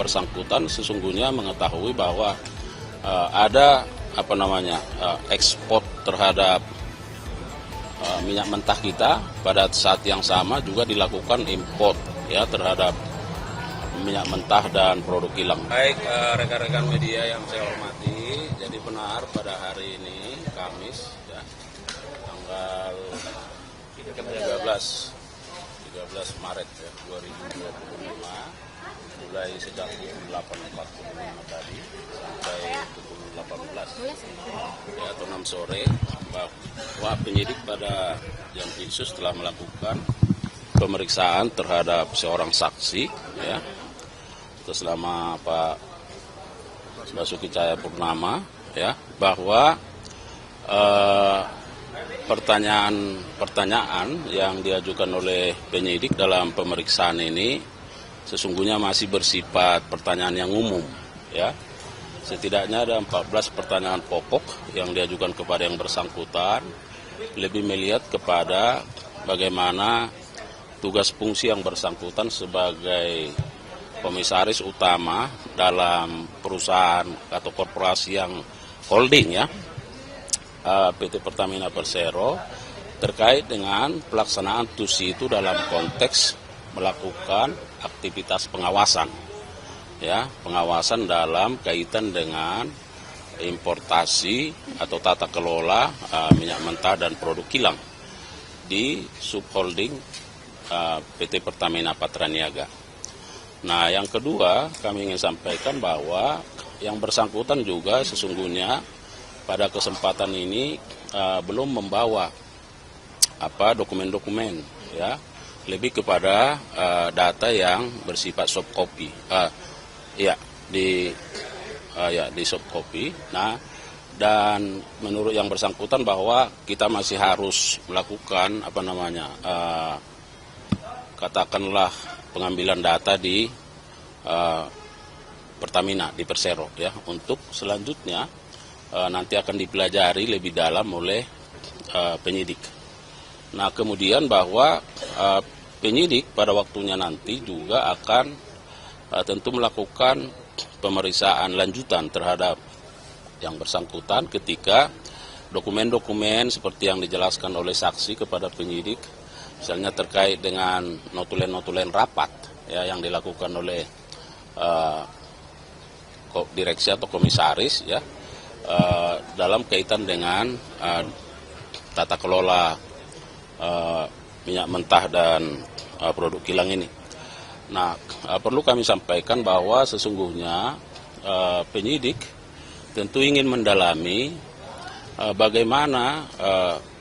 bersangkutan sesungguhnya mengetahui bahwa ada ekspor terhadap minyak mentah kita. Pada saat yang sama juga dilakukan import ya terhadap minyak mentah dan produk kilang. Baik rekan-rekan media yang saya hormati, jadi benar pada hari ini Kamis ya, tanggal 13 Maret ya, 2025 mulai sejak pukul 8.45 tadi sampai pukul 18 ya, atau 6 sore bahwa penyidik pada Jampitsus telah melakukan pemeriksaan terhadap seorang saksi ya atas nama Pak Basuki Cahayapurnama ya, bahwa pertanyaan yang diajukan oleh penyidik dalam pemeriksaan ini sesungguhnya masih bersifat pertanyaan yang umum ya. Setidaknya ada 14 pertanyaan pokok yang diajukan kepada yang bersangkutan, lebih melihat kepada bagaimana tugas fungsi yang bersangkutan sebagai komisaris utama dalam perusahaan atau korporasi yang holding ya, PT Pertamina Persero, terkait dengan pelaksanaan TUSI itu dalam konteks melakukan aktivitas pengawasan ya, pengawasan dalam kaitan dengan importasi atau tata kelola minyak mentah dan produk kilang di subholding PT Pertamina Patraniaga. Nah, yang kedua kami ingin sampaikan bahwa yang bersangkutan juga sesungguhnya pada kesempatan ini belum membawa dokumen-dokumen ya, lebih kepada data yang bersifat soft copy di soft copy. Nah, dan menurut yang bersangkutan bahwa kita masih harus melakukan katakanlah pengambilan data di Pertamina di Persero ya, untuk selanjutnya nanti akan dipelajari lebih dalam oleh penyidik. Nah, kemudian bahwa penyidik pada waktunya nanti juga akan tentu melakukan pemeriksaan lanjutan terhadap yang bersangkutan ketika dokumen-dokumen seperti yang dijelaskan oleh saksi kepada penyidik, misalnya terkait dengan notulen-notulen rapat ya, yang dilakukan oleh direksi atau komisaris ya, dalam kaitan dengan tata kelola minyak mentah dan produk kilang ini. Nah, perlu kami sampaikan bahwa sesungguhnya penyidik tentu ingin mendalami bagaimana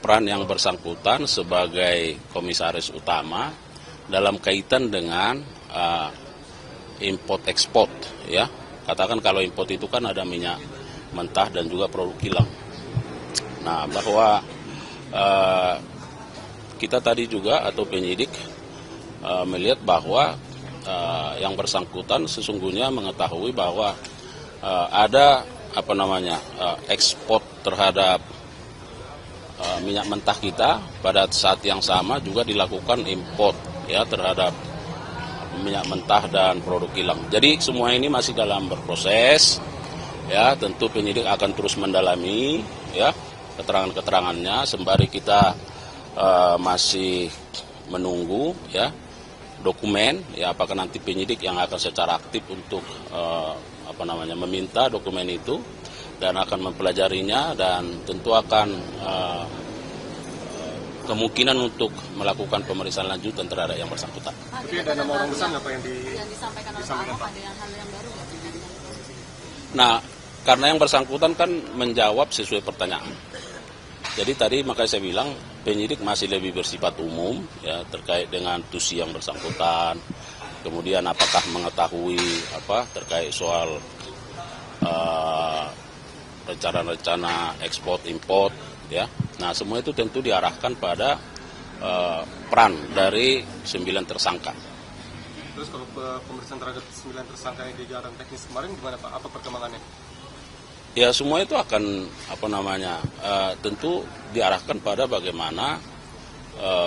peran yang bersangkutan sebagai komisaris utama dalam kaitan dengan import ekspor ya. Katakan kalau import itu kan ada minyak mentah dan juga produk kilang. Nah, bahwa kita tadi juga atau penyidik melihat bahwa yang bersangkutan sesungguhnya mengetahui bahwa ada ekspor terhadap minyak mentah kita. Pada saat yang sama juga dilakukan import ya terhadap minyak mentah dan produk kilang. Jadi semua ini masih dalam berproses ya, tentu penyidik akan terus mendalami ya keterangan-keterangannya sembari kita masih menunggu ya dokumen ya, apakah nanti penyidik yang akan secara aktif untuk meminta dokumen itu dan akan mempelajarinya dan tentu akan kemungkinan untuk melakukan pemeriksaan lanjutan terhadap yang bersangkutan. Tapi ada nama orang besar apa yang disampaikan Pak? Nah, karena yang bersangkutan kan menjawab sesuai pertanyaan. Jadi tadi makanya saya bilang penyidik masih lebih bersifat umum ya terkait dengan TUSI yang bersangkutan. Kemudian apakah mengetahui terkait soal rencana-rencana ekspor import ya. Nah, semua itu tentu diarahkan pada peran dari 9 tersangka. Terus kalau pemeriksaan terhadap 9 tersangka yang di jalan teknis kemarin gimana Pak? Apa perkembangannya? Ya, semua itu akan tentu diarahkan pada bagaimana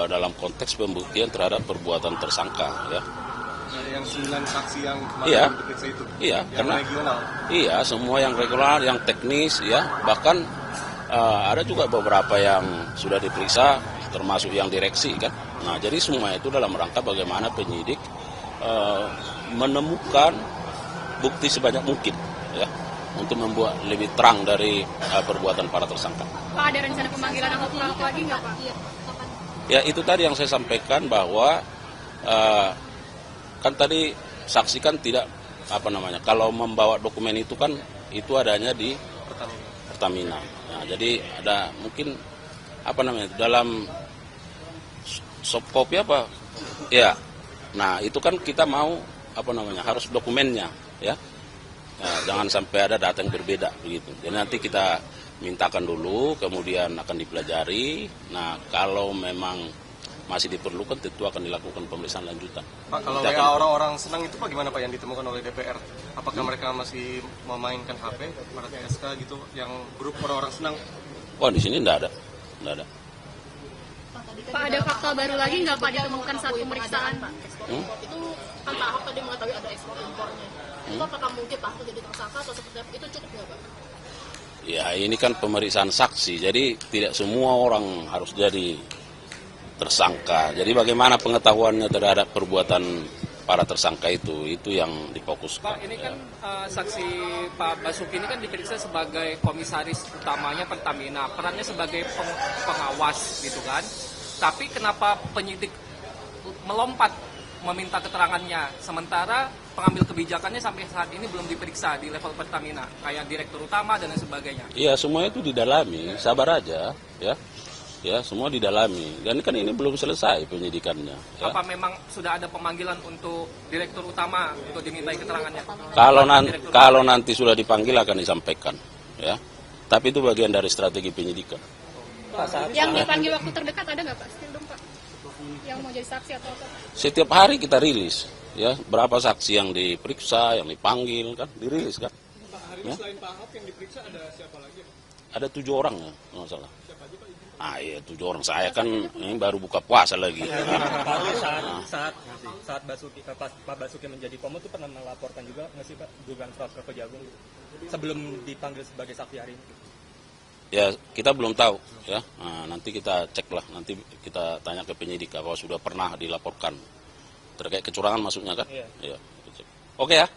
dalam konteks pembuktian terhadap perbuatan tersangka ya. Yang 9 saksi yang kemarin Iya. diperiksa itu? Iya, yang karena regional? Iya, semua yang regular, yang teknis, ya. Bahkan ada juga beberapa yang sudah diperiksa, termasuk yang direksi, kan. Nah, jadi semua itu dalam rangka bagaimana penyidik menemukan bukti sebanyak mungkin, ya, untuk membuat lebih terang dari perbuatan para tersangka. Pak, ada rencana pemanggilan ahok lagi nggak, Pak? Ya, itu tadi yang saya sampaikan bahwa kan tadi saksi kan tidak kalau membawa dokumen itu kan itu adanya di Pertamina. Nah, jadi ada mungkin dalam soft copy ya. Nah, itu kan kita mau harus dokumennya, ya. Nah, jangan sampai ada data yang berbeda begitu. Jadi nanti kita mintakan dulu, kemudian akan dipelajari. Nah, kalau memang masih diperlukan, tentu akan dilakukan pemeriksaan lanjutan. Pak, kalau WA orang-orang senang itu Pak gimana Pak yang ditemukan oleh DPR? Apakah mereka masih memainkan HP, pada TSK gitu, yang grup orang-orang senang? Oh, di sini enggak ada. Pak, ada fakta baru lagi nggak, Pak, ditemukan saat pemeriksaan? Itu kan Pak Ahok tadi mengetahui ada ekspor impornya. Itu apakah mungkin Pak Ahok jadi tersangka atau seperti apa? Itu cukup nggak Pak? Ya, ini kan pemeriksaan saksi, jadi tidak semua orang harus jadi tersangka. Jadi bagaimana pengetahuannya terhadap perbuatan para tersangka itu yang difokuskan. Pak, ini kan saksi Pak Basuki ini kan diperiksa sebagai komisaris utamanya Pertamina, perannya sebagai pengawas gitu kan. Tapi kenapa penyidik melompat meminta keterangannya, sementara pengambil kebijakannya sampai saat ini belum diperiksa di level Pertamina, kayak direktur utama dan lain sebagainya? Iya, semua itu didalami, sabar aja, ya. Ya, semua didalami. Dan kan ini belum selesai penyidikannya. Ya. Apa memang sudah ada pemanggilan untuk direktur utama untuk dimintai keterangannya? Kalau nanti sudah dipanggil akan disampaikan, ya. Tapi itu bagian dari strategi penyidikan. Yang dipanggil waktu terdekat ada nggak, Pak? Still dong, Pak. Yang mau jadi saksi atau apa? Setiap hari kita rilis, ya, berapa saksi yang diperiksa, yang dipanggil, kan, dirilis, kan. Pak, hari ini selain Pak Ahok yang diperiksa ada siapa lagi? Ada 7 orang, ya, nggak salah. Iya, 7 orang. Saya kan ini baru buka puasa lagi. Saat Pak Basuki menjadi Pomo itu pernah melaporkan juga nggak sih Pak dugaan fraud ke Kejagung sebelum dipanggil sebagai saksi hari ini? Ya, kita belum tahu, ya. Nah, nanti kita cek lah, nanti kita tanya ke penyidik apakah sudah pernah dilaporkan terkait kecurangan maksudnya kan? Iya. Ya, oke ya.